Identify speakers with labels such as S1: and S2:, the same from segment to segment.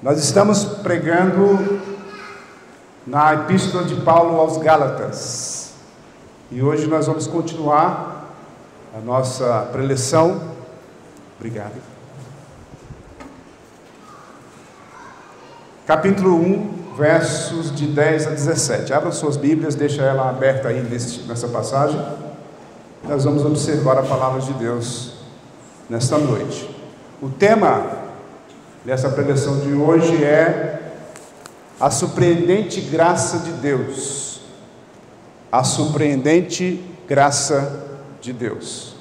S1: Nós estamos pregando na Epístola de Paulo aos Gálatas. E hoje nós vamos continuar a nossa preleção. Obrigado. Capítulo 1, versos de 10 a 17. Abra suas Bíblias, deixa ela aberta aí nessa passagem. Nós vamos observar a palavra de Deus nesta noite. O tema dessa preleção de hoje é a surpreendente graça de Deus. A surpreendente graça de Deus.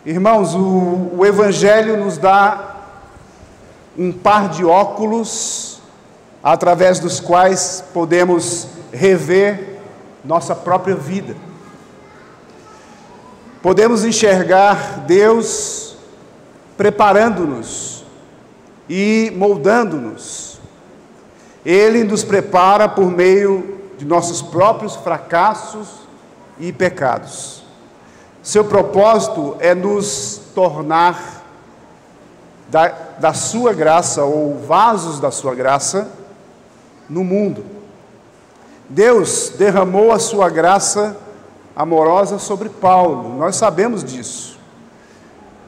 S1: Irmãos, o Evangelho nos dá um par de óculos através dos quais podemos rever nossa própria vida. Podemos enxergar Deus preparando-nos e moldando-nos. Ele nos prepara por meio de nossos próprios fracassos e pecados. Seu propósito é nos tornar da sua graça, ou vasos da sua graça, no mundo. Deus derramou a sua graça amorosa sobre Paulo, nós sabemos disso.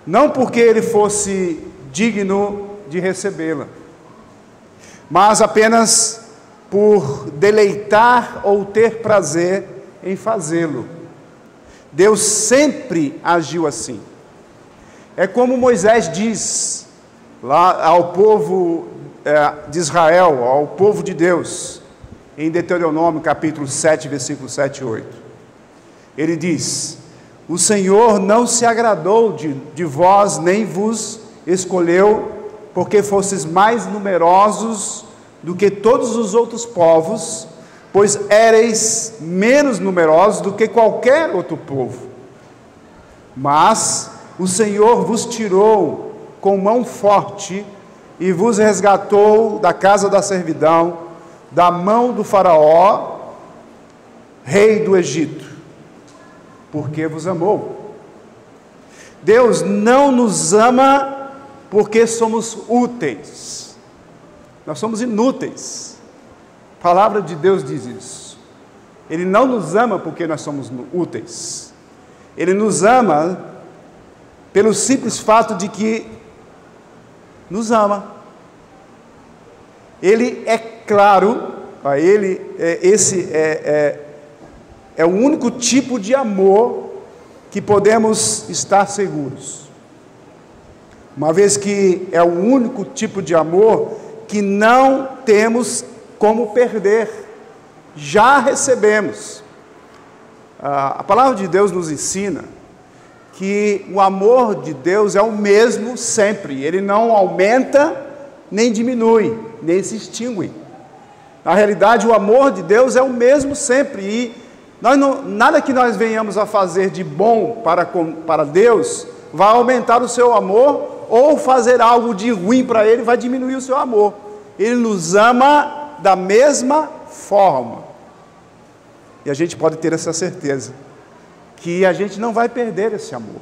S1: Não porque ele fosse digno de recebê-la, mas apenas por deleitar ou ter prazer em fazê-lo. Deus sempre agiu assim. É como Moisés diz lá ao povo de Israel, ao povo de Deus, em Deuteronômio capítulo 7, versículo 7 e 8. Ele diz: o Senhor não se agradou de vós, nem vos escolheu, porque fostes mais numerosos do que todos os outros povos, pois éreis menos numerosos do que qualquer outro povo. Mas o Senhor vos tirou com mão forte e vos resgatou da casa da servidão, da mão do Faraó, rei do Egito, porque vos amou. Deus não nos ama porque somos úteis. Nós somos inúteis. A palavra de Deus diz isso. Ele não nos ama porque nós somos úteis. Ele nos ama pelo simples fato de que nos ama. Ele é claro, esse é o único tipo de amor que podemos estar seguros. Uma vez que é o único tipo de amor que não temos como perder, já recebemos. A palavra de Deus nos ensina que o amor de Deus é o mesmo sempre, ele não aumenta, nem diminui, nem se extingue. Na realidade, o amor de Deus é o mesmo sempre, e nada que nós venhamos a fazer de bom para Deus vai aumentar o seu amor, ou fazer algo de ruim para Ele vai diminuir o seu amor. Ele nos ama da mesma forma. E a gente pode ter essa certeza, que a gente não vai perder esse amor.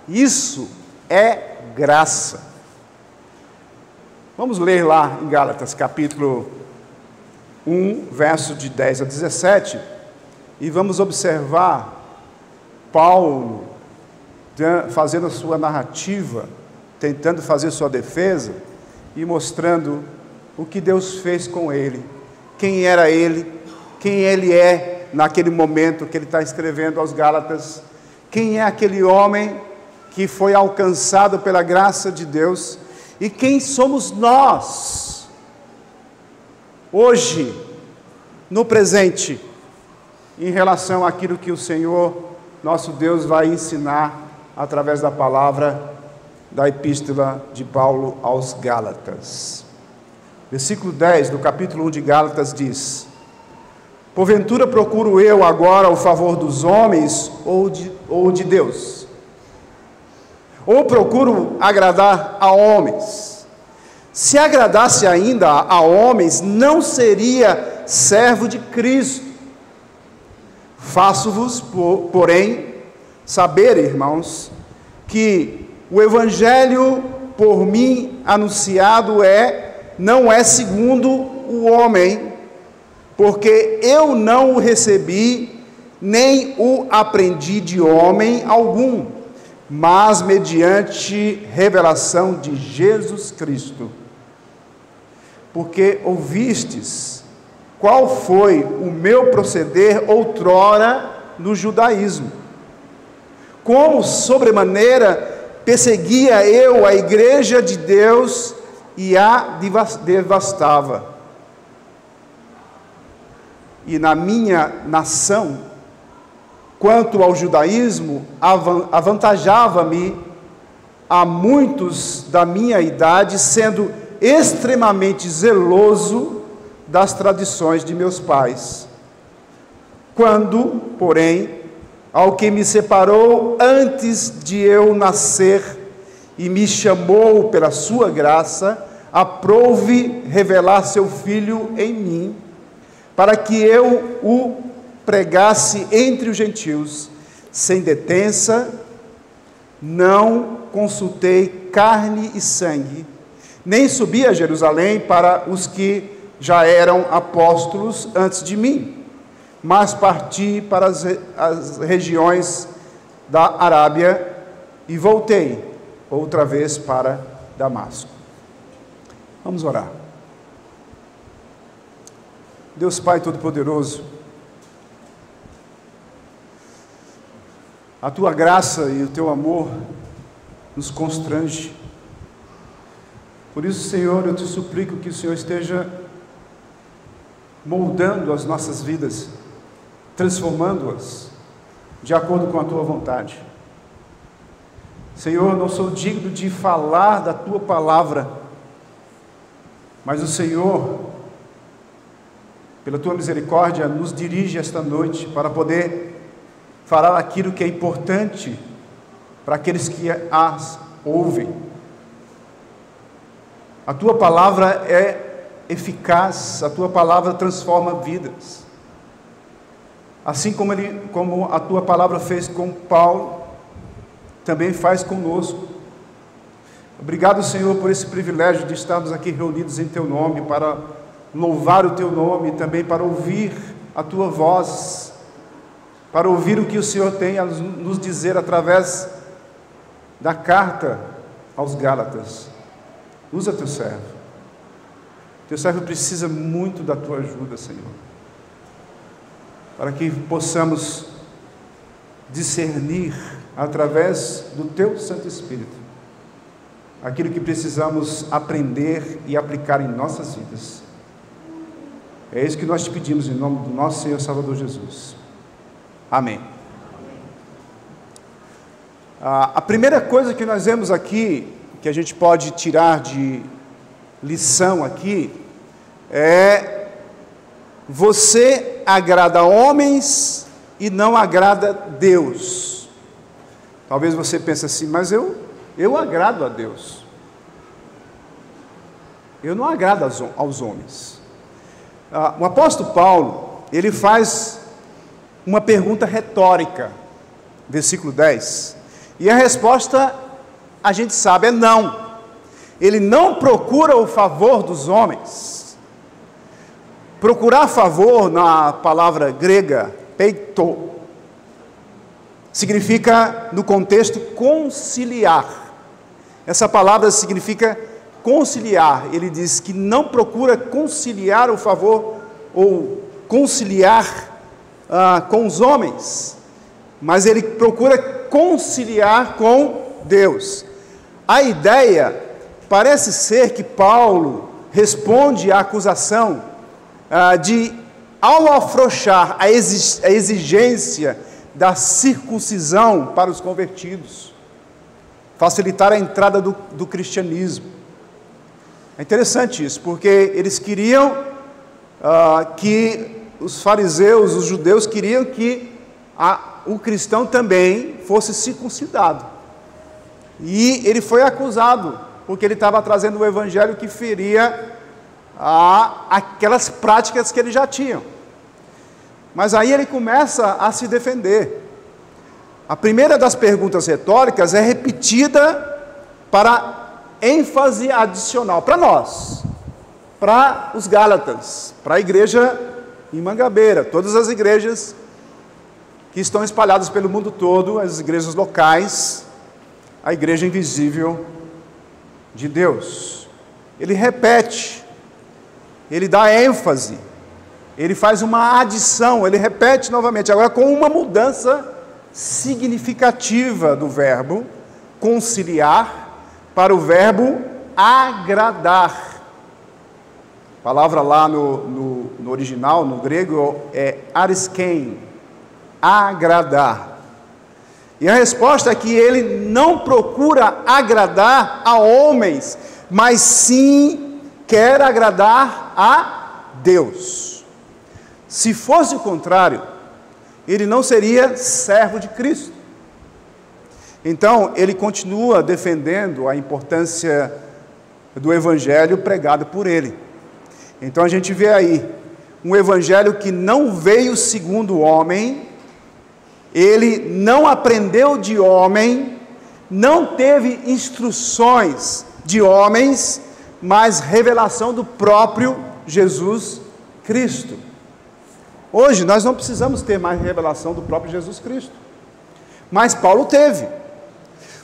S1: Isso é graça. Vamos ler lá em Gálatas capítulo 1, verso de 10 a 17, e vamos observar Paulo fazendo a sua narrativa, tentando fazer sua defesa e mostrando o que Deus fez com ele, quem era ele, quem ele é naquele momento que ele está escrevendo aos Gálatas, quem é aquele homem que foi alcançado pela graça de Deus e quem somos nós hoje, no presente, em relação àquilo que o Senhor, nosso Deus, vai ensinar através da palavra da Epístola de Paulo aos Gálatas. Versículo 10 do capítulo 1 de Gálatas diz: porventura procuro eu agora o favor dos homens ou de Deus? Ou procuro agradar a homens? Se agradasse ainda a homens, não seria servo de Cristo. Faço-vos, porém, saber, irmãos, que o Evangelho por mim anunciado não é segundo o homem, porque eu não o recebi, nem o aprendi de homem algum, mas mediante revelação de Jesus Cristo. Porque ouvistes qual foi o meu proceder outrora no judaísmo, como sobremaneira perseguia eu a igreja de Deus e a devastava. E na minha nação, quanto ao judaísmo, avantajava-me a muitos da minha idade, sendo extremamente zeloso das tradições de meus pais. Quando, porém, ao que me separou antes de eu nascer e me chamou pela sua graça, aprouve revelar seu Filho em mim, para que eu o pregasse entre os gentios, sem detença. Não consultei carne e sangue, nem subi a Jerusalém para os que já eram apóstolos antes de mim, mas parti para as regiões da Arábia e voltei outra vez para Damasco. Vamos orar. Deus Pai Todo-Poderoso, a Tua graça e o Teu amor nos constrange. Por isso, Senhor, eu te suplico que o Senhor esteja moldando as nossas vidas, transformando-as de acordo com a Tua vontade. Senhor, não sou digno de falar da Tua palavra, mas o Senhor, pela Tua misericórdia, nos dirige esta noite para poder falar aquilo que é importante para aqueles que as ouvem. A Tua palavra é eficaz, a Tua palavra transforma vidas. Assim como a Tua palavra fez com Paulo, também faz conosco. Obrigado, Senhor, por esse privilégio de estarmos aqui reunidos em Teu nome, para louvar o Teu nome e também para ouvir a Tua voz, para ouvir o que o Senhor tem a nos dizer através da carta aos Gálatas. Usa Teu servo. Teu servo precisa muito da Tua ajuda, Senhor, para que possamos discernir através do Teu Santo Espírito aquilo que precisamos aprender e aplicar em nossas vidas. É isso que nós te pedimos em nome do nosso Senhor Salvador Jesus. Amém. A primeira coisa que nós vemos aqui, que a gente pode tirar de lição aqui, é: você agrada homens e não agrada Deus. Talvez você pense assim, mas eu agrado a Deus. Eu não agrado aos homens. O apóstolo Paulo, ele faz uma pergunta retórica, versículo 10, e a resposta, a gente sabe, é não. Ele não procura o favor dos homens. Procurar favor, na palavra grega, peito, significa, no contexto, conciliar. Essa palavra significa conciliar. Ele diz que não procura conciliar o favor, ou conciliar com os homens, mas ele procura conciliar com Deus. A ideia parece ser que Paulo responde à acusação de, ao afrouxar a exigência da circuncisão para os convertidos, facilitar a entrada do cristianismo. É interessante isso, porque eles queriam que os fariseus, os judeus, queriam que o cristão também fosse circuncidado. E ele foi acusado, porque ele estava trazendo um evangelho que feria aquelas práticas que eles já tinham. Mas aí ele começa a se defender. A primeira das perguntas retóricas é repetida para ênfase adicional para nós, para os Gálatas, para a igreja em Mangabeira, todas as igrejas que estão espalhadas pelo mundo todo, as igrejas locais, a igreja invisível de Deus. Ele repete, ele dá ênfase, ele faz uma adição, ele repete novamente, agora com uma mudança significativa do verbo conciliar para o verbo agradar. A palavra lá no original, no grego, é ariskein, agradar. E a resposta é que ele não procura agradar a homens, mas sim quer agradar a Deus. Se fosse o contrário, ele não seria servo de Cristo. Então, ele continua defendendo a importância do evangelho pregado por ele. Então, a gente vê aí um evangelho que não veio segundo o homem, ele não aprendeu de homem, não teve instruções de homens, mas revelação do próprio Jesus Cristo. Hoje, nós não precisamos ter mais revelação do próprio Jesus Cristo. Mas Paulo teve.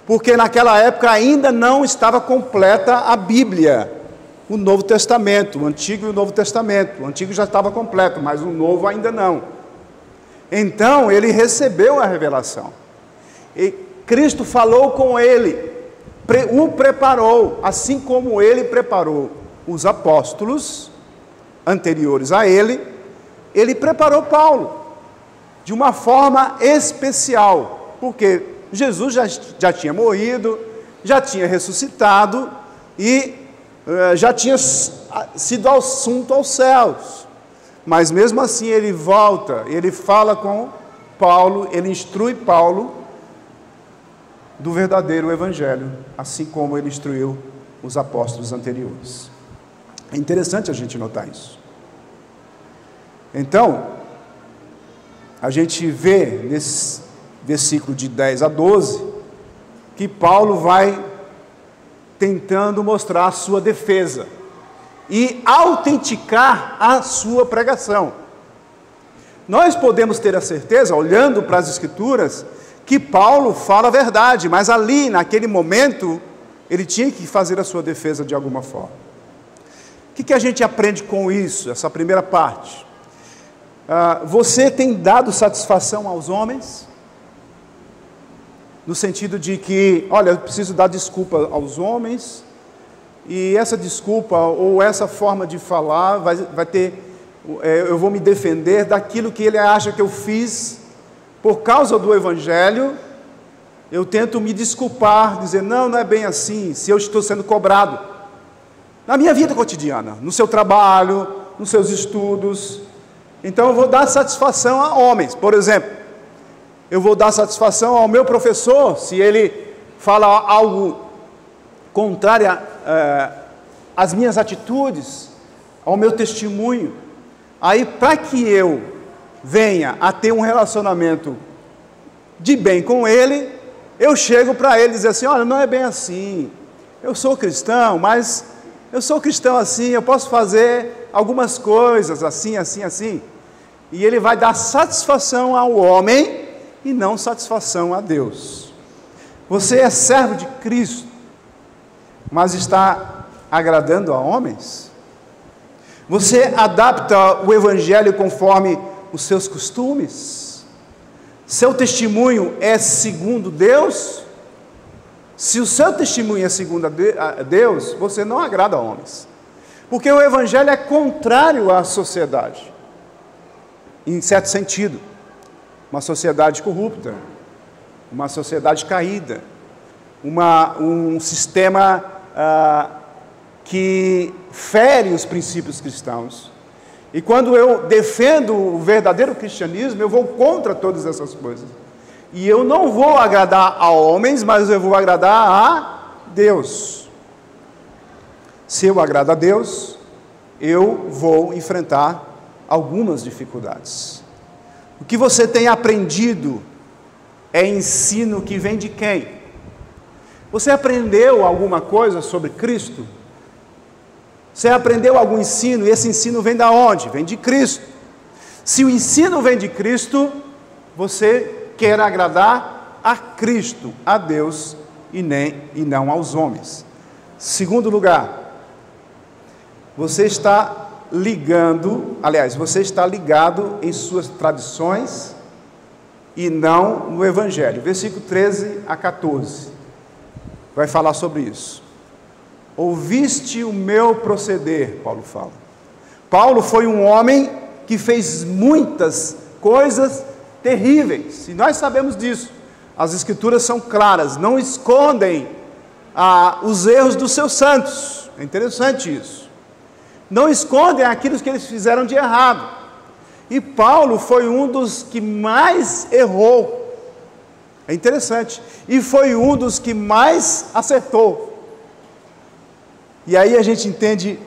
S1: Porque naquela época ainda não estava completa a Bíblia, o Novo Testamento, o Antigo e o Novo Testamento. O Antigo já estava completo, mas o Novo ainda não. Então, ele recebeu a revelação. E Cristo falou com ele, o preparou, assim como ele preparou os apóstolos anteriores a ele, ele preparou Paulo de uma forma especial, porque Jesus já tinha morrido, já tinha ressuscitado e já tinha sido assunto aos céus. Mas mesmo assim ele volta, ele fala com Paulo, ele instrui Paulo do verdadeiro evangelho, assim como ele instruiu os apóstolos anteriores. É interessante a gente notar isso. Então, a gente vê nesse versículo de 10 a 12, que Paulo vai tentando mostrar a sua defesa e autenticar a sua pregação. Nós podemos ter a certeza, olhando para as Escrituras, que Paulo fala a verdade, mas ali, naquele momento, ele tinha que fazer a sua defesa de alguma forma. O que a gente aprende com isso, essa primeira parte? Você tem dado satisfação aos homens? No sentido de que, olha, eu preciso dar desculpa aos homens, e essa desculpa, ou essa forma de falar, vai ter, eu vou me defender daquilo que ele acha que eu fiz, por causa do Evangelho, eu tento me desculpar, dizer, não é bem assim, se eu estou sendo cobrado, na minha vida cotidiana, no seu trabalho, nos seus estudos. Então eu vou dar satisfação a homens, por exemplo, eu vou dar satisfação ao meu professor, se ele fala algo contrário às minhas atitudes, ao meu testemunho. Aí, para que eu venha a ter um relacionamento de bem com ele, eu chego para ele e dizer assim, olha, não é bem assim, eu sou cristão, mas eu sou cristão assim, eu posso fazer algumas coisas assim, assim, assim. E ele vai dar satisfação ao homem e não satisfação a Deus. Você é servo de Cristo, mas está agradando a homens? Você adapta o Evangelho conforme os seus costumes? Seu testemunho é segundo Deus? Se o seu testemunho é segundo a Deus, você não agrada a homens. Porque o Evangelho é contrário à sociedade, em certo sentido. Uma sociedade corrupta, uma sociedade caída, um sistema que fere os princípios cristãos. E quando eu defendo o verdadeiro cristianismo, eu vou contra todas essas coisas. E eu não vou agradar a homens, mas eu vou agradar a Deus. Se eu agrado a Deus, eu vou enfrentar algumas dificuldades. O que você tem aprendido é ensino que vem de quem? Você aprendeu alguma coisa sobre Cristo? Você aprendeu algum ensino, e esse ensino vem da onde? Vem de Cristo. Se o ensino vem de Cristo, você quer agradar a Cristo, a Deus, e não aos homens. Segundo lugar, você está ligado em suas tradições e não no Evangelho. Versículo 13 a 14, vai falar sobre isso. Ouviste o meu proceder, Paulo fala. Paulo foi um homem que fez muitas coisas terríveis, e nós sabemos disso. As Escrituras são claras, não escondem os erros dos seus santos. É interessante isso. Não escondem aquilo que eles fizeram de errado. E Paulo foi um dos que mais errou. É interessante. E foi um dos que mais acertou. E aí a gente entende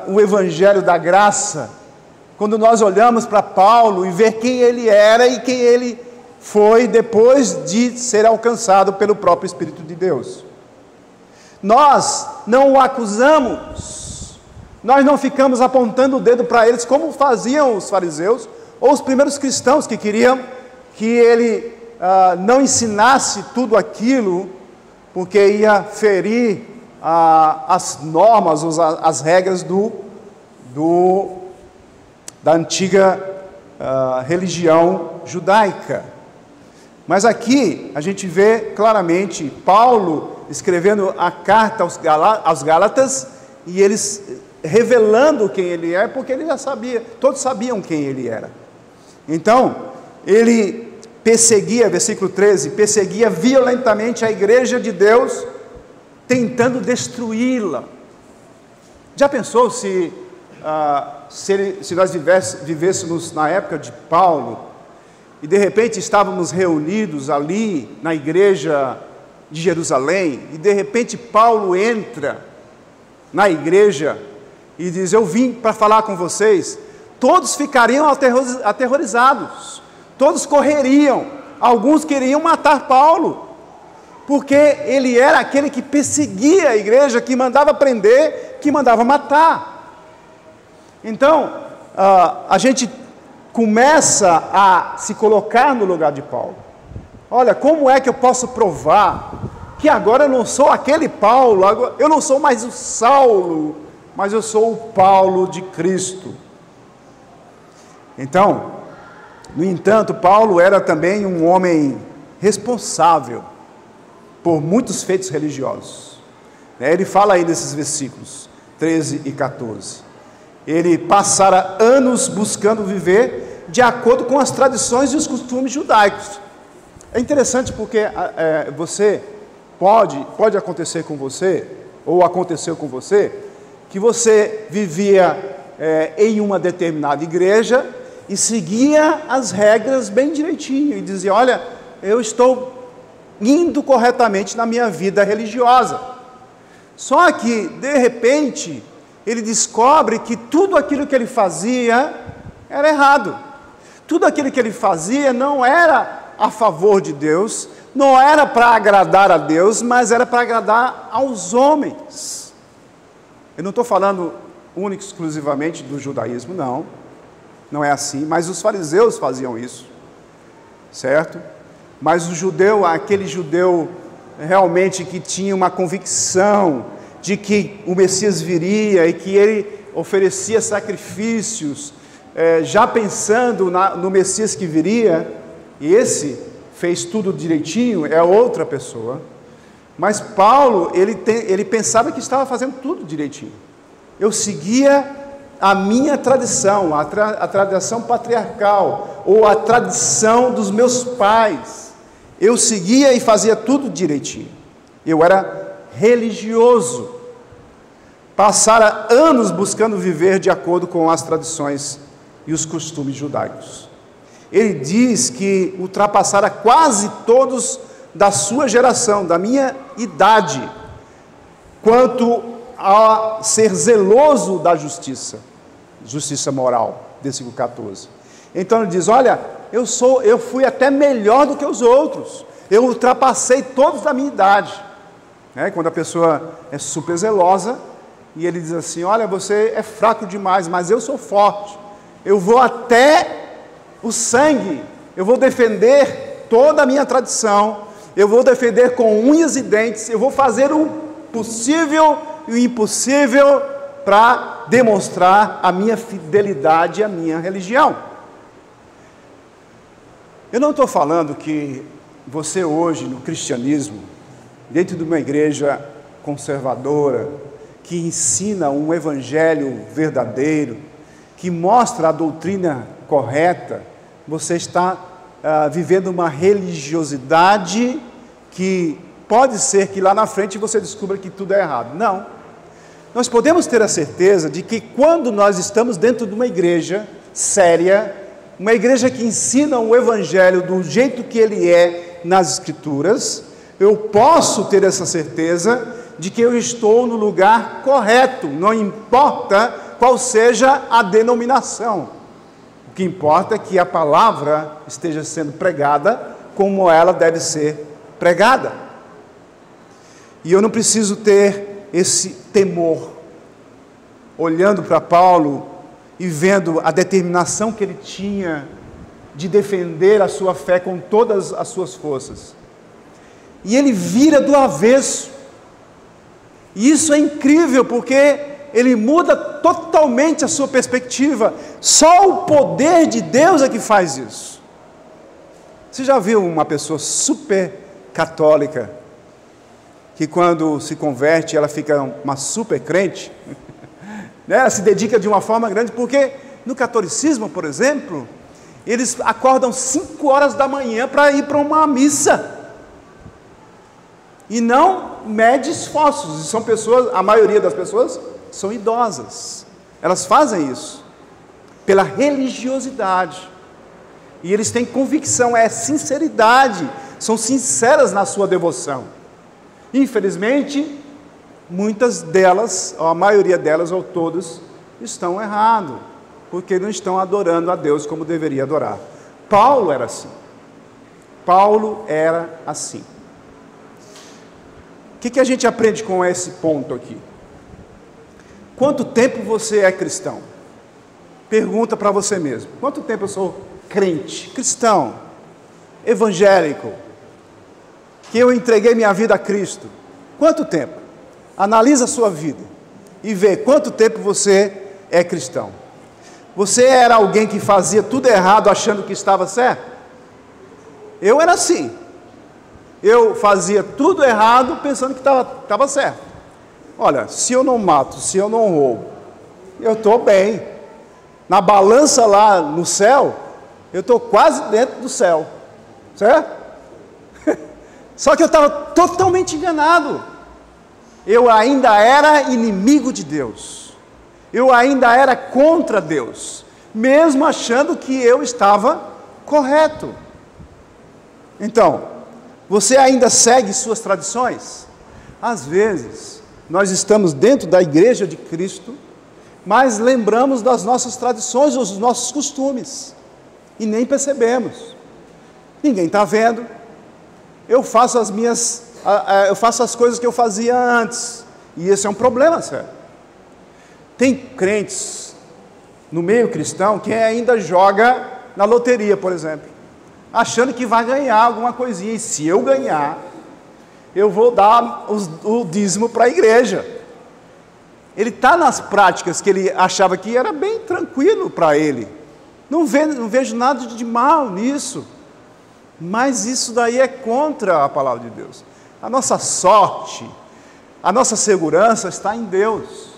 S1: o Evangelho da graça, quando nós olhamos para Paulo e ver quem ele era e quem ele foi depois de ser alcançado pelo próprio Espírito de Deus. Nós não o acusamos, nós não ficamos apontando o dedo para eles como faziam os fariseus ou os primeiros cristãos que queriam que ele não ensinasse tudo aquilo, porque ia ferir as normas, as regras da antiga religião judaica. Mas aqui a gente vê claramente Paulo escrevendo a carta aos Gálatas, e eles revelando quem ele é, porque ele já sabia, todos sabiam quem ele era. Então, ele perseguia, versículo 13, perseguia violentamente a igreja de Deus, tentando destruí-la. Já pensou se nós vivêssemos na época de Paulo, e de repente estávamos reunidos ali na igreja de Jerusalém, e de repente Paulo entra na igreja e diz: eu vim para falar com vocês. Todos ficariam aterrorizados, todos correriam, alguns queriam matar Paulo, porque ele era aquele que perseguia a igreja, que mandava prender, que mandava matar. Então, a gente começa a se colocar no lugar de Paulo. Olha, como é que eu posso provar que agora eu não sou aquele Paulo, eu não sou mais o Saulo, mas eu sou o Paulo de Cristo? Então, no entanto, Paulo era também um homem responsável por muitos feitos religiosos. Ele fala aí nesses versículos 13 e 14. Ele passara anos buscando viver de acordo com as tradições e os costumes judaicos. É interessante porque pode acontecer com você, ou aconteceu com você, que você vivia em uma determinada igreja e seguia as regras bem direitinho, e dizia: olha, eu estou indo corretamente na minha vida religiosa. Só que, de repente, ele descobre que tudo aquilo que ele fazia era errado. Tudo aquilo que ele fazia não era a favor de Deus, não era para agradar a Deus, mas era para agradar aos homens. Eu não estou falando único e exclusivamente do judaísmo, não é assim, mas os fariseus faziam isso, certo? Mas o judeu, aquele judeu realmente que tinha uma convicção de que o Messias viria e que ele oferecia sacrifícios, já pensando no Messias que viria, e esse fez tudo direitinho, é outra pessoa. Mas Paulo, ele pensava que estava fazendo tudo direitinho. Eu seguia a minha tradição, a tradição patriarcal, ou a tradição dos meus pais. Eu seguia e fazia tudo direitinho. Eu era religioso. Passara anos buscando viver de acordo com as tradições e os costumes judaicos. Ele diz que ultrapassara quase todos da sua geração, da minha idade, quanto a ser zeloso da justiça moral, versículo 14. Então ele diz: olha, eu fui até melhor do que os outros, eu ultrapassei todos da minha idade, Quando a pessoa é super zelosa e ele diz assim: olha, você é fraco demais, mas eu sou forte, eu vou até o sangue, eu vou defender toda a minha tradição, eu vou defender com unhas e dentes, eu vou fazer o possível e o impossível para demonstrar a minha fidelidade à minha religião. Eu não estou falando que você hoje no cristianismo, dentro de uma igreja conservadora, que ensina um evangelho verdadeiro, que mostra a doutrina correta, você está vivendo uma religiosidade que pode ser que lá na frente você descubra que tudo é errado. Não. Nós podemos ter a certeza de que quando nós estamos dentro de uma igreja séria, uma igreja que ensina o evangelho do jeito que ele é nas escrituras, eu posso ter essa certeza de que eu estou no lugar correto, não importa qual seja a denominação. O que importa é que a palavra esteja sendo pregada como ela deve ser pregada. E eu não preciso ter esse temor, olhando para Paulo e vendo a determinação que ele tinha de defender a sua fé com todas as suas forças. E ele vira do avesso. E isso é incrível, porque ele muda totalmente a sua perspectiva. Só o poder de Deus é que faz isso. Você já viu uma pessoa super católica, que quando se converte, ela fica uma super crente? Ela se dedica de uma forma grande, porque no catolicismo, por exemplo, eles acordam 5 horas da manhã para ir para uma missa. E não mede esforços. E são pessoas, a maioria das pessoas são idosas. Elas fazem isso pela religiosidade. E eles têm convicção, é sinceridade. São sinceras na sua devoção. Infelizmente, muitas delas, ou a maioria delas, ou todos, estão errados, porque não estão adorando a Deus como deveria adorar. Paulo era assim. Paulo era assim. O que a gente aprende com esse ponto aqui? Quanto tempo você é cristão? Pergunta para você mesmo. Quanto tempo eu sou crente, cristão, evangélico, que eu entreguei minha vida a Cristo? Quanto tempo? Analisa a sua vida e vê quanto tempo você é cristão. Você era alguém que fazia tudo errado achando que estava certo? Eu era assim. Eu fazia tudo errado pensando que estava certo. Olha, se eu não mato, se eu não roubo, eu estou bem. Na balança lá no céu, eu estou quase dentro do céu. Certo? Só que eu estava totalmente enganado. Eu ainda era inimigo de Deus. Eu ainda era contra Deus, mesmo achando que eu estava correto. Então, você ainda segue suas tradições? Às vezes, nós estamos dentro da igreja de Cristo, mas lembramos das nossas tradições, dos nossos costumes, e nem percebemos. Ninguém está vendo. Eu faço as coisas que eu fazia antes, e esse é um problema sério. Tem crentes no meio cristão que ainda joga na loteria, por exemplo, achando que vai ganhar alguma coisinha, e se eu ganhar, eu vou dar o dízimo para a igreja. Ele está nas práticas que ele achava que era bem tranquilo para ele. Não vejo nada de mal nisso, mas isso daí é contra a palavra de Deus. A nossa sorte, a nossa segurança está em Deus.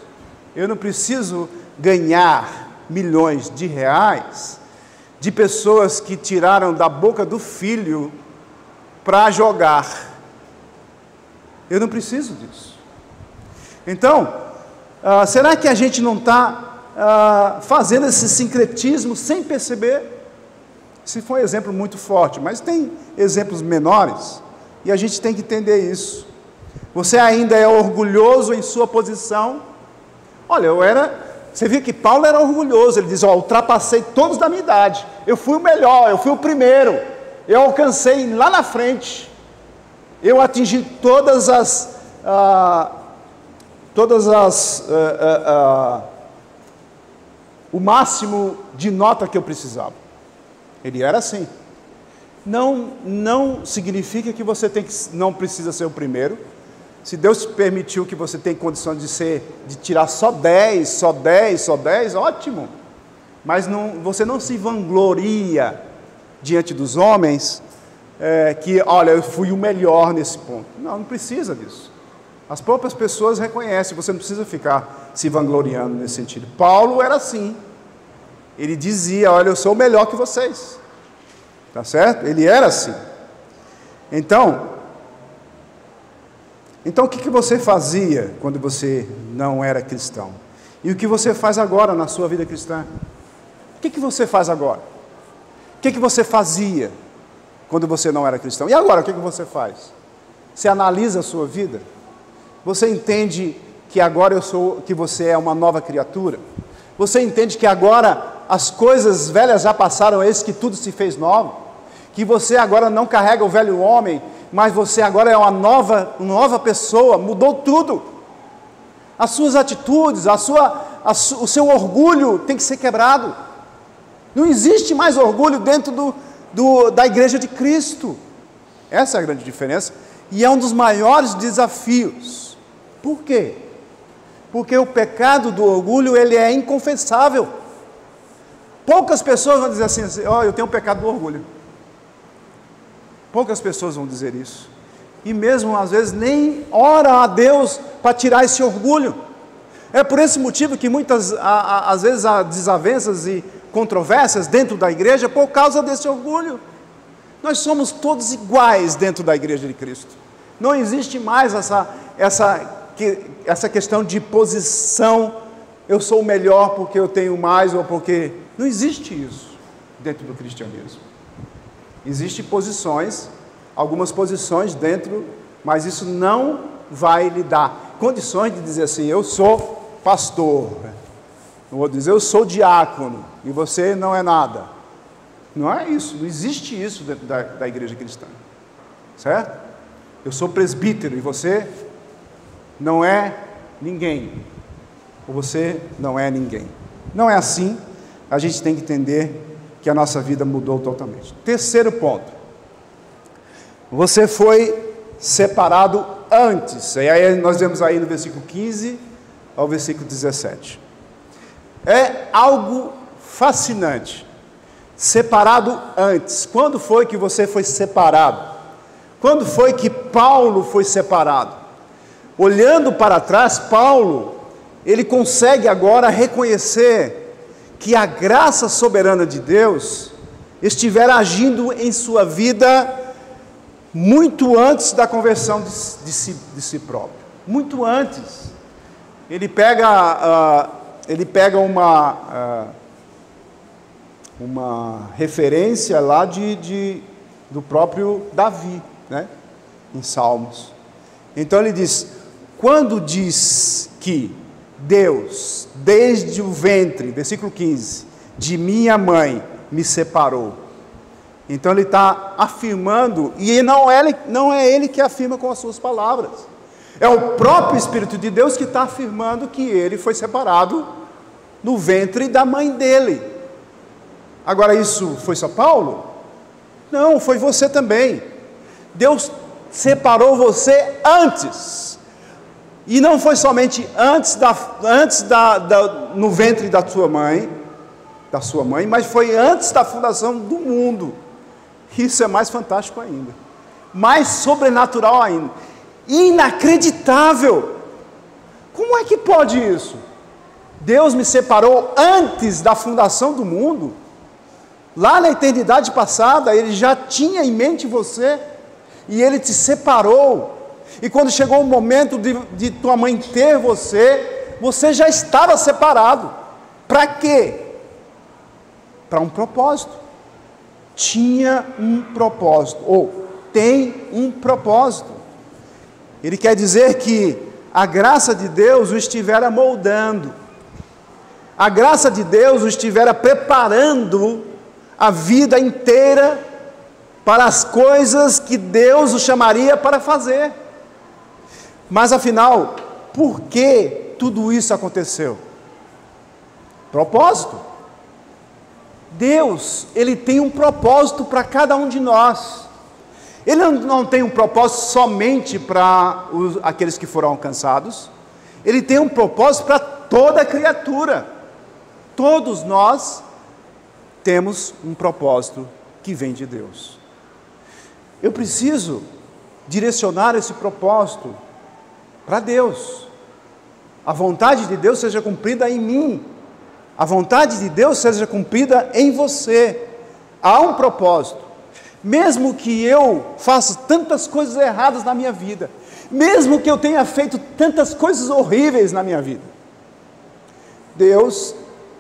S1: Eu não preciso ganhar milhões de reais de pessoas que tiraram da boca do filho para jogar. Eu não preciso disso. Então, será que a gente não está fazendo esse sincretismo sem perceber? Esse foi um exemplo muito forte, mas tem exemplos menores, e a gente tem que entender isso. Você ainda é orgulhoso em sua posição? Olha, você viu que Paulo era orgulhoso, ele diz, ultrapassei todos da minha idade, eu fui o melhor, eu fui o primeiro, eu alcancei lá na frente, eu atingi todas as o máximo de nota que eu precisava. Ele era assim. Não significa que você não precisa ser o primeiro. Se Deus permitiu que você tenha condições de tirar só 10, ótimo. Mas você não se vangloria diante dos homens, que, olha, eu fui o melhor nesse ponto. Não precisa disso. As próprias pessoas reconhecem, você não precisa ficar se vangloriando nesse sentido. Paulo era assim. Ele dizia, olha, eu sou o melhor que vocês. Tá certo? Ele era assim. Então o que você fazia quando você não era cristão? E o que você faz agora na sua vida cristã? O que você faz agora? O que você fazia quando você não era cristão? E agora, o que você faz? Você analisa a sua vida? Você entende que agora que você é uma nova criatura? Você entende que agora as coisas velhas já passaram, eis que tudo se fez novo? Que você agora não carrega o velho homem, mas você agora é uma nova pessoa, mudou tudo. As suas atitudes, o seu orgulho tem que ser quebrado. Não existe mais orgulho dentro da igreja de Cristo. Essa é a grande diferença, e é um dos maiores desafios. Por quê? Porque o pecado do orgulho, ele é inconfessável. Poucas pessoas vão dizer assim, eu tenho o pecado do orgulho. Poucas pessoas vão dizer isso. E mesmo, às vezes, nem oram a Deus para tirar esse orgulho. É por esse motivo que às vezes, há desavenças e controvérsias dentro da igreja por causa desse orgulho. Nós somos todos iguais dentro da igreja de Cristo. Não existe mais essa questão de posição, eu sou o melhor porque eu tenho mais ou porque... Não existe isso dentro do cristianismo. Existem posições, algumas posições dentro, mas isso não vai lhe dar condições de dizer assim, eu sou pastor, não vou dizer eu sou diácono, e você não é nada. Não é isso, não existe isso dentro da igreja cristã, certo? Eu sou presbítero e você não é ninguém, ou você não é ninguém. Não é assim, a gente tem que entender que a nossa vida mudou totalmente. Terceiro ponto, você foi separado antes, e aí nós vemos aí no versículo 15 ao versículo 17, é algo fascinante, separado antes. Quando foi que você foi separado? Quando foi que Paulo foi separado? Olhando para trás, Paulo, ele consegue agora reconhecer que a graça soberana de Deus estivera agindo em sua vida muito antes da conversão de si próprio, muito antes. Ele pega uma referência lá do próprio Davi, né? Em Salmos. Então ele diz, quando diz que Deus, desde o ventre, versículo 15, de minha mãe me separou. Então ele está afirmando, e não é ele que afirma com as suas palavras, é o próprio Espírito de Deus que está afirmando que ele foi separado no ventre da mãe dele. Agora isso foi só Paulo? Não, foi você também. Deus separou você antes. E não foi somente no ventre da sua mãe, mas foi antes da fundação do mundo. Isso é mais fantástico ainda, mais sobrenatural ainda, inacreditável. Como é que pode isso? Deus me separou antes da fundação do mundo. Lá na eternidade passada, Ele já tinha em mente você, e Ele te separou. E quando chegou o momento de tua mãe ter você já estava separado. Para quê? Para um propósito. Tinha um propósito, ou tem um propósito. Ele quer dizer que a graça de Deus o estivera moldando. A graça de Deus o estivera preparando a vida inteira para as coisas que Deus o chamaria para fazer. Mas afinal, por que tudo isso aconteceu? Propósito. Deus, Ele tem um propósito para cada um de nós. Ele não tem um propósito somente para aqueles que foram alcançados. Ele tem um propósito para toda a criatura. Todos nós temos um propósito que vem de Deus. Eu preciso direcionar esse propósito para Deus. A vontade de Deus seja cumprida em mim. A vontade de Deus seja cumprida em você. Há um propósito. Mesmo que eu faça tantas coisas erradas na minha vida, mesmo que eu tenha feito tantas coisas horríveis na minha vida, Deus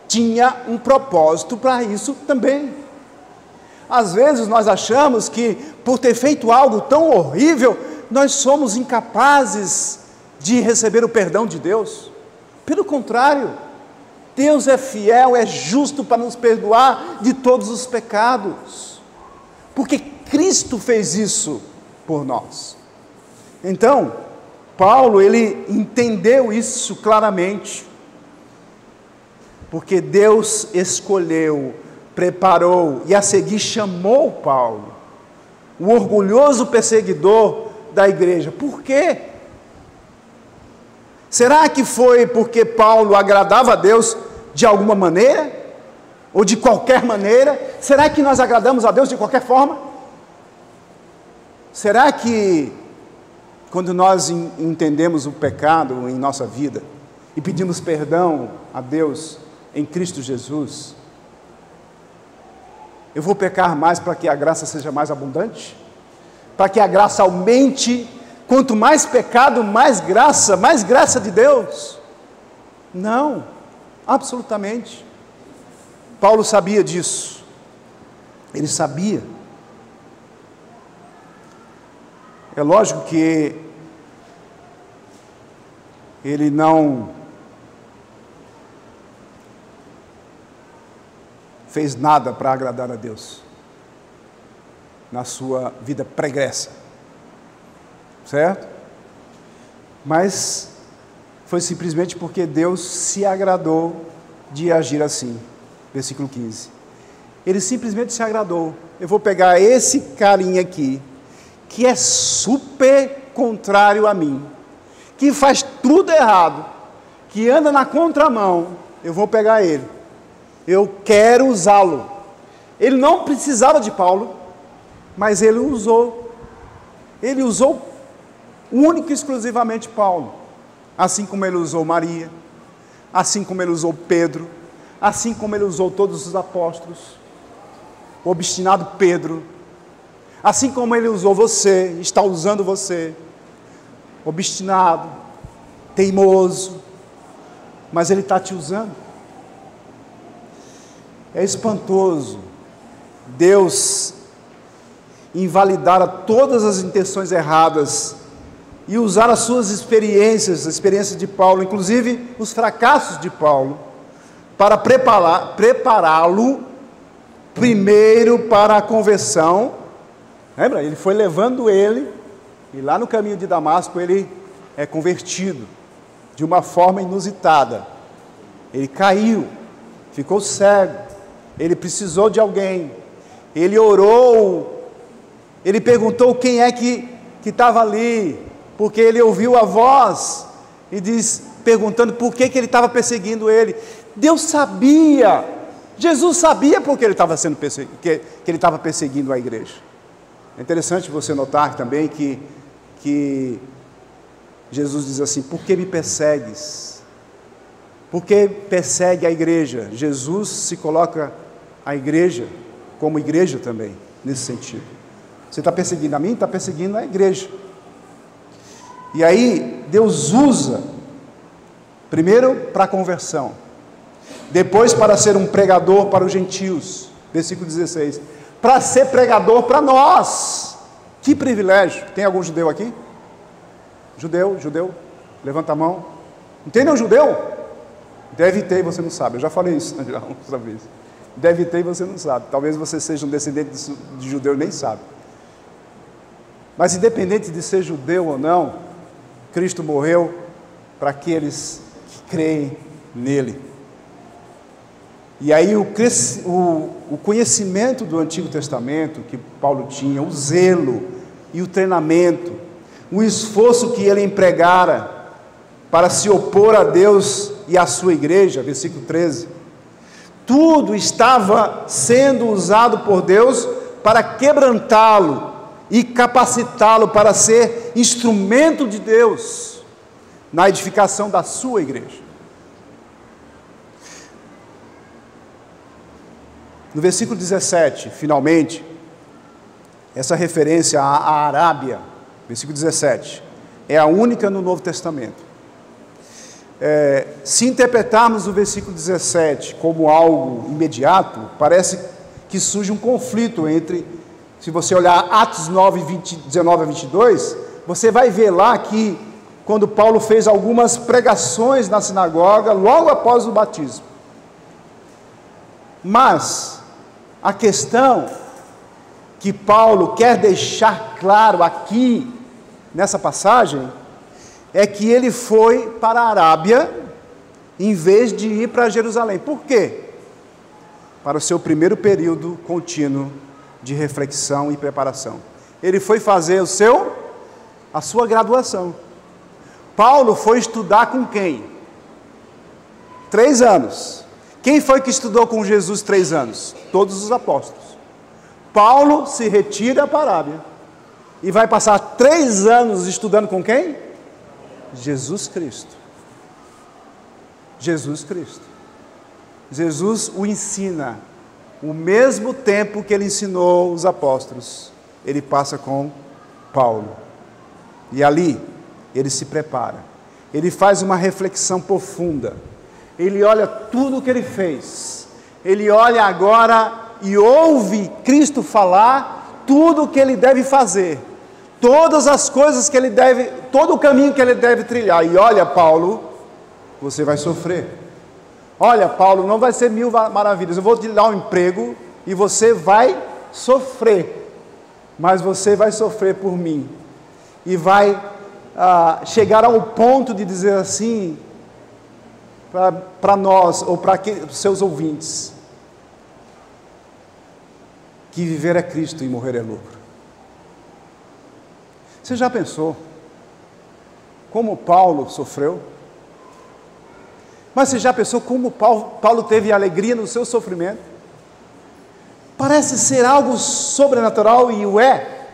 S1: tinha um propósito para isso também. Às vezes nós achamos que por ter feito algo tão horrível, nós somos incapazes de receber o perdão de Deus. Pelo contrário, Deus é fiel, é justo para nos perdoar de todos os pecados, porque Cristo fez isso por nós. Então, Paulo, ele entendeu isso claramente, porque Deus escolheu, preparou e a seguir chamou Paulo, o orgulhoso perseguidor da igreja. Por quê? Será que foi porque Paulo agradava a Deus de alguma maneira? Ou de qualquer maneira? Será que nós agradamos a Deus de qualquer forma? Será que quando nós entendemos o pecado em nossa vida e pedimos perdão a Deus em Cristo Jesus, eu vou pecar mais para que a graça seja mais abundante? Para que a graça aumente? Quanto mais pecado, mais graça de Deus? Não, absolutamente. Paulo sabia disso. Ele sabia. É lógico que ele não fez nada para agradar a Deus na sua vida pregressa, certo? Mas foi simplesmente porque Deus se agradou de agir assim. Versículo 15. Ele simplesmente se agradou. Eu vou pegar esse carinha aqui, que é super contrário a mim, que faz tudo errado, que anda na contramão, eu vou pegar ele. Eu quero usá-lo. Ele não precisava de Paulo, mas ele usou. Ele usou único e exclusivamente Paulo, assim como ele usou Maria, assim como ele usou Pedro, assim como ele usou todos os apóstolos, o obstinado Pedro, assim como ele usou você, está usando você, obstinado, teimoso, mas ele está te usando. É espantoso Deus invalidar todas as intenções erradas e usar as suas experiências, a experiência de Paulo, inclusive os fracassos de Paulo, para prepará-lo primeiro para a conversão. Lembra? Ele foi levando ele, e lá no caminho de Damasco ele é convertido de uma forma inusitada. Ele caiu, ficou cego, ele precisou de alguém, ele orou, ele perguntou quem é que estava ali, porque ele ouviu a voz, e perguntando por que ele estava perseguindo ele. Deus sabia, Jesus sabia porque ele estava sendo perseguido, que ele estava perseguindo a igreja. É interessante você notar também que Jesus diz assim: por que me persegues? Por que persegue a igreja? Jesus se coloca a igreja como igreja também, nesse sentido. Você está perseguindo a mim? Está perseguindo a igreja. E aí, Deus usa, primeiro para a conversão, depois para ser um pregador para os gentios, versículo 16, para ser pregador para nós. Que privilégio! Tem algum judeu aqui? Judeu, levanta a mão. Não tem nenhum judeu? Deve ter e você não sabe, eu já falei isso já outra vez. Deve ter e você não sabe, talvez você seja um descendente de judeu e nem sabe. Mas independente de ser judeu ou não, Cristo morreu para aqueles que creem nele. E aí o conhecimento do Antigo Testamento que Paulo tinha, o zelo e o treinamento, o esforço que ele empregara para se opor a Deus e à sua igreja, versículo 13, tudo estava sendo usado por Deus para quebrantá-lo e capacitá-lo para ser instrumento de Deus na edificação da sua igreja. No versículo 17, finalmente, essa referência à Arábia, versículo 17, é a única no Novo Testamento. Se interpretarmos o versículo 17 como algo imediato, parece que surge um conflito entre, se você olhar Atos 9, 19 a 22, você vai ver lá que, quando Paulo fez algumas pregações na sinagoga, logo após o batismo. Mas a questão que Paulo quer deixar claro aqui, nessa passagem, é que ele foi para a Arábia, em vez de ir para Jerusalém. Por quê? Para o seu primeiro período contínuo de reflexão e preparação. Ele foi fazer a sua graduação. Paulo foi estudar com quem? 3 anos. Quem foi que estudou com Jesus 3 anos? Todos os apóstolos. Paulo se retira para a Arábia e vai passar 3 anos estudando com quem? Jesus Cristo. Jesus Cristo. Jesus o ensina. O mesmo tempo que ele ensinou os apóstolos, ele passa com Paulo. E ali, ele se prepara. Ele faz uma reflexão profunda. Ele olha tudo o que ele fez. Ele olha agora e ouve Cristo falar tudo o que ele deve fazer. Todas as coisas que ele deve, todo o caminho que ele deve trilhar. E olha, Paulo, você vai sofrer. Olha, Paulo, não vai ser 1000 maravilhas. Eu vou te dar um emprego e você vai sofrer. Mas você vai sofrer por mim. E vai chegar ao ponto de dizer assim, para nós, ou para os seus ouvintes, que viver é Cristo e morrer é lucro. Você já pensou como Paulo sofreu? Mas você já pensou como Paulo teve alegria no seu sofrimento? Parece ser algo sobrenatural e o é.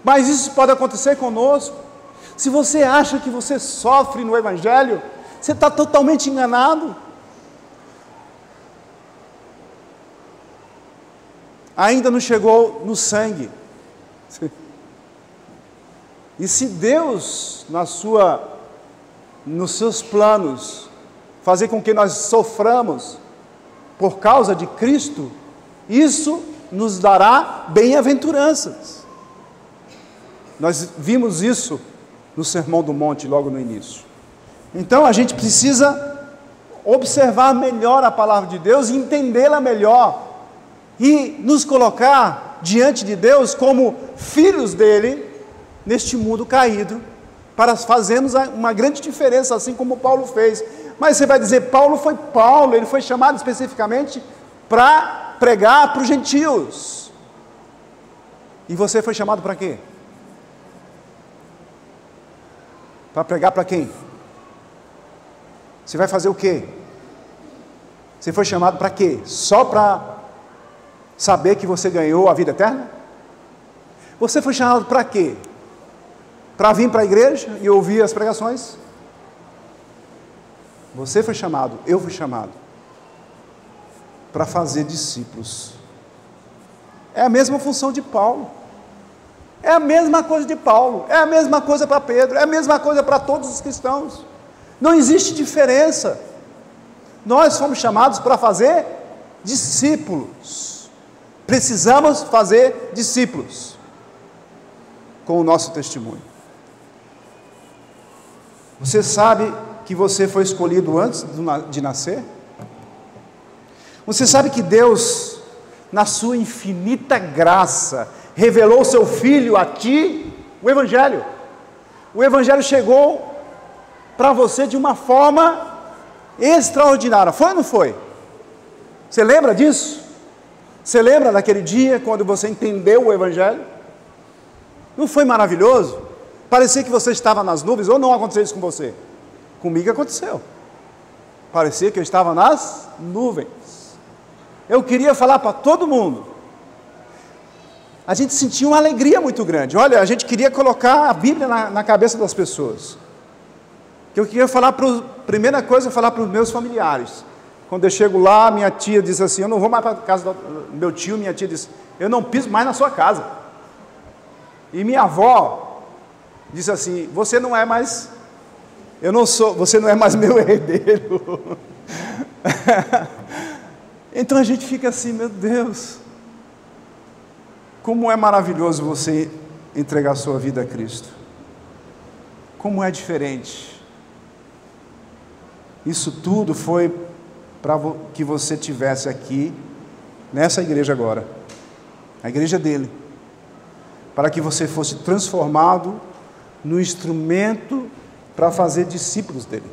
S1: Mas isso pode acontecer conosco. Se você acha que você sofre no Evangelho, você está totalmente enganado. Ainda não chegou no sangue. E se Deus, nos seus planos, fazer com que nós soframos por causa de Cristo, isso nos dará bem-aventuranças. Nós vimos isso no Sermão do Monte, logo no início. Então a gente precisa observar melhor a palavra de Deus e entendê-la melhor, e nos colocar diante de Deus como filhos dele, neste mundo caído, para fazermos uma grande diferença, assim como Paulo fez. Mas você vai dizer, Paulo, ele foi chamado especificamente para pregar para os gentios. E você foi chamado para quê? Para pregar para quem? Você vai fazer o quê? Você foi chamado para quê? Só para saber que você ganhou a vida eterna? Você foi chamado para quê? Para vir para a igreja e ouvir as pregações? Você foi chamado, eu fui chamado para fazer discípulos. É a mesma função de Paulo. É a mesma coisa de Paulo. É a mesma coisa para Pedro. É a mesma coisa para todos os cristãos. Não existe diferença. Nós fomos chamados para fazer discípulos. Precisamos fazer discípulos com o nosso testemunho. Você sabe que você foi escolhido antes de nascer? Você sabe que Deus, na sua infinita graça, revelou seu Filho a ti, o Evangelho, O Evangelho chegou para você de uma forma extraordinária. Foi ou não foi? Você lembra disso? Você lembra daquele dia quando você entendeu o Evangelho? Não foi maravilhoso? Parecia que você estava nas nuvens, ou não aconteceu isso com você? Comigo aconteceu. Parecia que eu estava nas nuvens. Eu queria falar para todo mundo. A gente sentia uma alegria muito grande. Olha, a gente queria colocar a Bíblia na cabeça das pessoas. Que eu queria falar, primeira coisa, falar para os meus familiares. Quando eu chego lá, minha tia diz assim, eu não vou mais para a casa do meu tio, minha tia diz, eu não piso mais na sua casa. E minha avó disse assim, você não é mais meu herdeiro. Então a gente fica assim, meu Deus, como é maravilhoso você entregar a sua vida a Cristo. Como é diferente. Isso tudo foi para que você tivesse aqui, nessa igreja agora, a igreja dele, para que você fosse transformado no instrumento para fazer discípulos dele.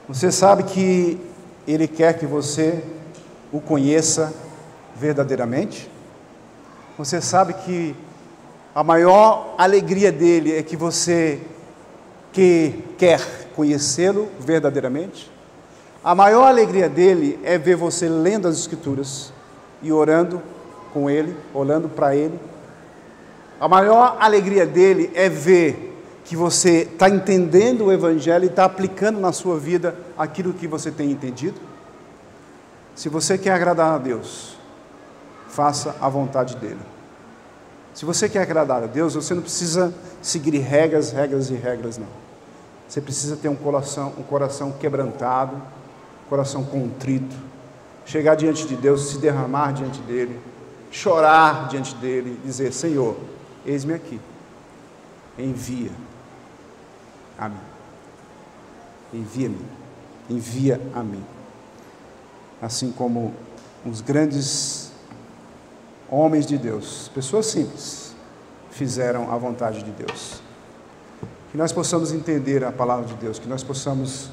S1: Você sabe que ele quer que você o conheça verdadeiramente? Você sabe que a maior alegria dele é que você quer conhecê-lo verdadeiramente? A maior alegria dele é ver você lendo as Escrituras e orando com ele, olhando para ele. A maior alegria dele é ver que você está entendendo o Evangelho e está aplicando na sua vida aquilo que você tem entendido. Se você quer agradar a Deus, faça a vontade dele. Se você quer agradar a Deus, você não precisa seguir regras e regras, não. Você precisa ter um coração quebrantado, um coração contrito, chegar diante de Deus, se derramar diante dele, chorar diante dele, dizer, Senhor, eis-me aqui, envia a mim, envia-me, envia a mim. Assim como os grandes homens de Deus, pessoas simples, fizeram a vontade de Deus. Que nós possamos entender a palavra de Deus, que nós possamos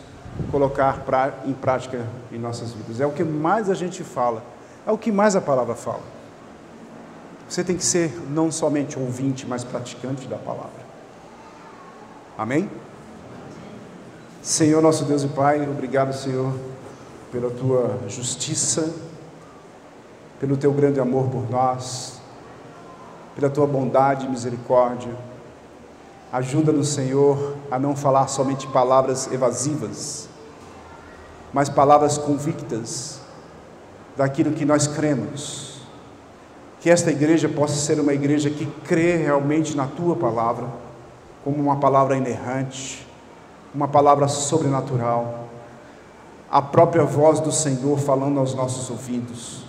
S1: colocar em prática em nossas vidas. É o que mais a gente fala, é o que mais a palavra fala. Você tem que ser não somente ouvinte, mas praticante da palavra. Amém? Senhor, nosso Deus e Pai, obrigado, Senhor, pela Tua justiça, pelo Teu grande amor por nós, pela Tua bondade e misericórdia. Ajuda-nos, Senhor, a não falar somente palavras evasivas, mas palavras convictas daquilo que nós cremos. Que esta igreja possa ser uma igreja que crê realmente na Tua palavra, como uma palavra inerrante, uma palavra sobrenatural, a própria voz do Senhor falando aos nossos ouvidos.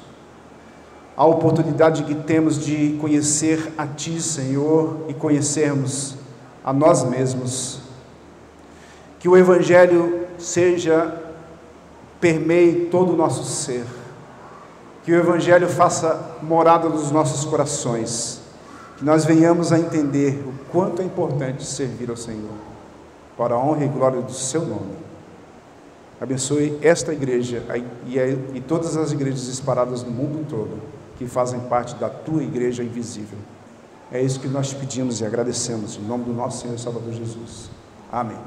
S1: A oportunidade que temos de conhecer a Ti, Senhor, e conhecermos a nós mesmos. Que o Evangelho permeie todo o nosso ser. Que o Evangelho faça morada nos nossos corações. Que nós venhamos a entender o quanto é importante servir ao Senhor, para a honra e glória do Seu nome. Abençoe esta igreja e todas as igrejas espalhadas no mundo todo, que fazem parte da Tua igreja invisível. É isso que nós te pedimos e agradecemos, em nome do nosso Senhor e Salvador Jesus. Amém.